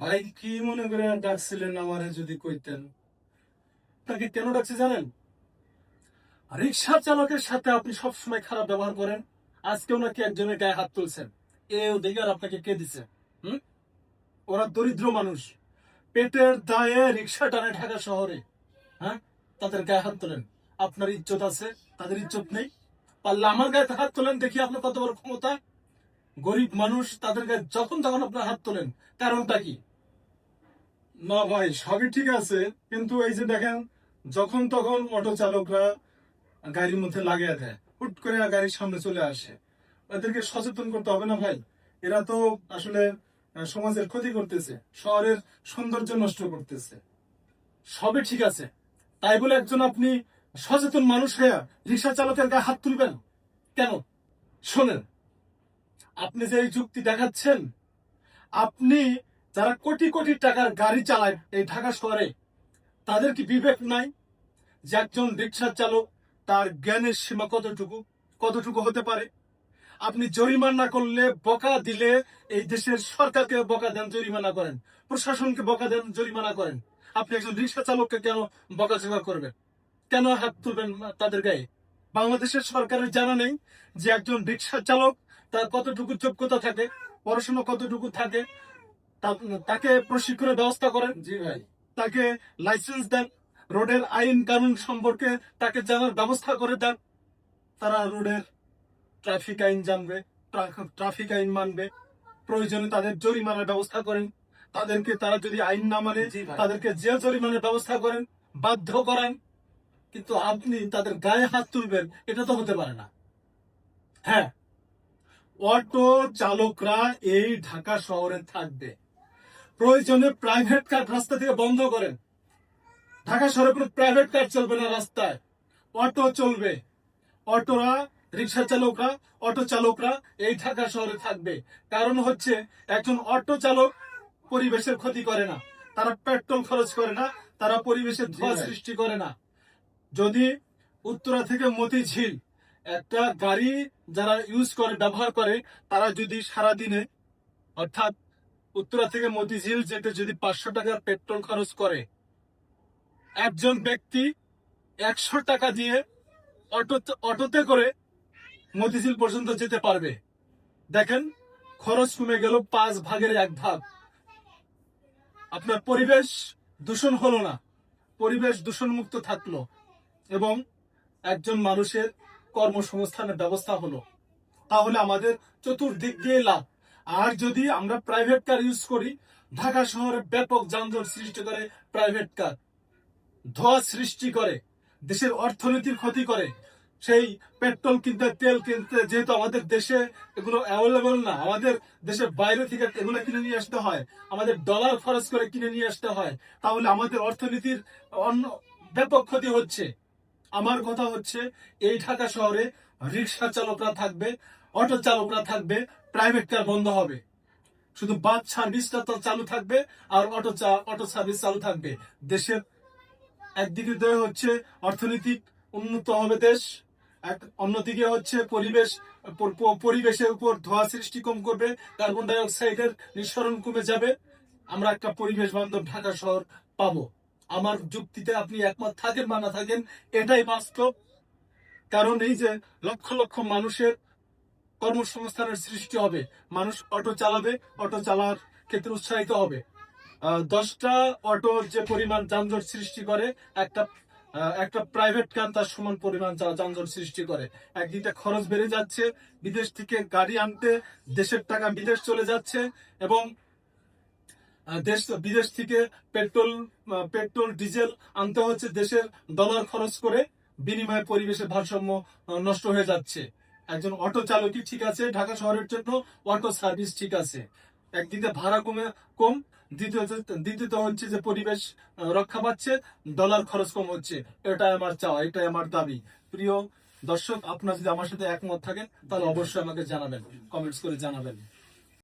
ভাই কি মনে করে ডাকছিলেন আমারে যদি কইতেন? তাকে কেন ডাকছে জানেন? রিক্সা চালকের সাথে আপনি সবসময় খারাপ ব্যবহার করেন। আজকেও নাকি একজনের গায়ে হাত তুলছেন। এ অধিকার আপনাকে কে দিছে? হুম? ওরা দরিদ্র মানুষ, পেটের দায়ে রিক্সা টানে ঢাকা শহরে। হ্যাঁ, তাদের গায়ে হাত তোলেন। আপনার ইজ্জত আছে, তাদের ইজ্জত নেই। পারলে আমার গায়ে হাত তোলেন, দেখি আপনার কত বড় ক্ষমতা। গরিব মানুষ, তাদের গায়ে যখন তখন আপনার হাত তোলেন, কারণটা কি? না ভাই, সবই ঠিক আছে, কিন্তু এই যে দেখেন, যখন তখন অটো চালকরা গাড়ির মধ্যে লাগিয়ে দেয়, হুট করে গাড়ির সামনে চলে আসে। এদেরকে সচেতন করতে হবে না ভাই? এরা তো আসলে সমাজের ক্ষতি করতেছে, শহরের সৌন্দর্য নষ্ট করতেছে। সবই ঠিক আছে, তাই বলে একজন আপনি সচেতন মানুষ হয়ে রিক্সা চালকের গায়ে হাত তুলবেন কেন? শোনেন, আপনি যে এই যুক্তি দেখাচ্ছেন, আপনি যারা কোটি কোটি টাকার গাড়ি চালায় এই ঢাকা শহরে, তাদের কি বিবেক নাই যে একজন রিক্সা চালক, তার জ্ঞানের সীমা কতটুকু কতটুকু হতে পারে? আপনি জরিমানা করলে, বকা দিলে, এই দেশের সরকারকে বকা দেন, জরিমানা করেন, প্রশাসনকে বকা দেন, জরিমানা করেন। আপনি একজন রিক্সা চালককে কেন বকাঝকা করবেন? কেন হাত তুলবেন তাদের গায়ে? বাংলাদেশের সরকারের জানা নেই যে একজন রিক্সা চালক, তার কতটুকু যোগ্যতা থাকে, পড়াশোনা কতটুকু থাকে? তাকে প্রশিক্ষণের ব্যবস্থা করেন। জি ভাই। তাকে লাইসেন্স দেন, রোডের আইন কানুন সম্পর্কে তাকে জানার ব্যবস্থা করে দেন। তারা রোডের ট্রাফিক আইন জানবে, ট্রাফিক আইন মানবে। প্রয়োজনে তাদের জরিমানার ব্যবস্থা করেন। তাদেরকে, তারা যদি আইন না মানে, তাদেরকে জেল জরিমানার ব্যবস্থা করেন, বাধ্য করেন। কিন্তু আপনি তাদের গায়ে হাত তুলবেন, এটা তো হতে পারে না। হ্যাঁ, অটো চালকরা এই ঢাকা শহরে থাকবে। প্রয়োজনে প্রাইভেট কার রাস্তা থেকে বন্ধ করেন। ঢাকা শহরে কোনো প্রাইভেট কার চলবে না রাস্তায়, অটো চলবে। অটোরা, রিক্সা চালকরা, অটো চালকরা এই ঢাকা শহরে থাকবে। কারণ হচ্ছে, একজন অটো চালক পরিবেশের ক্ষতি করে না, তারা পেট্রোল খরচ করে না, তারা পরিবেশের ধোঁয়া সৃষ্টি করে না। যদি উত্তরা থেকে মতিঝিল একটা গাড়ি যারা ইউজ করে, ব্যবহার করে, তারা যদি সারাদিনে, অর্থাৎ উত্তরা থেকে মতিঝিল যেতে যদি 500 টাকার পেট্রোল খরচ করে, একজন ব্যক্তি 100 টাকা দিয়ে অটোতে করে মতিঝিল পর্যন্ত যেতে পারবে। দেখেন, খরচ কমে গেল 5/1 ভাগ। আপনার পরিবেশ দূষণ হলো না, পরিবেশ দূষণ মুক্ত থাকলো, এবং একজন মানুষের কর্মসংস্থানের ব্যবস্থা হলো। তাহলে আমাদের চতুর্দিক দিয়ে লাভ। আর যদি আমরা প্রাইভেট কার ইউজ করি, ঢাকা শহরে ব্যাপক যানজট সৃষ্টি করে প্রাইভেট কার, ধোঁয়া সৃষ্টি করে, দেশের অর্থনীতির ক্ষতি করে। সেই পেট্রোল কিনতে, তেল কিনতে, যেহেতু আমাদের দেশে এগুলো অ্যাভেলেবল না, আমাদের দেশের বাইরে থেকে এগুলো কিনে নিয়ে আসতে হয়, আমাদের ডলার খরচ করে কিনে নিয়ে আসতে হয়। তাহলে আমাদের অর্থনীতির অন্য ব্যাপক ক্ষতি হচ্ছে। আমার কথা হচ্ছে, এই ঢাকা শহরে রিক্সা চালকরা থাকবে, অটো চালকরা থাকবে, প্রাইভেট কার বন্ধ হবে। শুধু বাস সার্ভিসটা তো চালু থাকবে, আর অটো সার্ভিস চালু থাকবে। দেশের একদিকে হচ্ছে অর্থনৈতিক উন্নত হবে দেশ, অন্যদিকে হচ্ছে পরিবেশের উপর ধোঁয়া সৃষ্টি কম করবে, কার্বন ডাই অক্সাইডের নিঃসরণ কমে যাবে। আমরা একটা পরিবেশ বান্ধব ঢাকা শহর পাবো। আমার যুক্তিতে আপনি একমত থাকেন বা না থাকেন, এটাই বাস্তব। কারণ এই যে লক্ষ লক্ষ মানুষের কর্মসংস্থানের সৃষ্টি হবে, মানুষ অটো চালাবে, অটো চালার ক্ষেত্রে উৎসাহিত হবে। 10টা অটোর যে পরিমাণ যানজট সৃষ্টি করে, একটা একটা প্রাইভেট কার তার সমান পরিমাণ যানজট সৃষ্টি করে। একদিকে খরচ বেড়ে যাচ্ছে, বিদেশ থেকে গাড়ি আনতে দেশের টাকা বিদেশ চলে যাচ্ছে, এবং বিদেশ থেকে পেট্রোল ডিজেল আনতে হচ্ছে দেশের ডলার খরচ করে, বিনিময়ে পরিবেশের ভারসাম্য নষ্ট হয়ে যাচ্ছে। একজন অটো চালকই ঠিক আছে ঢাকা শহরের জন্য, অটো সার্ভিস ঠিক আছে। একদিকে ভাড়া কম, দ্বিতীয়ত হচ্ছে যে পরিবেশ রক্ষা পাচ্ছে, ডলার খরচ কম হচ্ছে। এটাই আমার চাওয়া, এটাই আমার দাবি। প্রিয় দর্শক, আপনারা যদি আমার সাথে একমত থাকেন, তাহলে অবশ্যই আমাকে জানাবেন, কমেন্টস করে জানাবেন।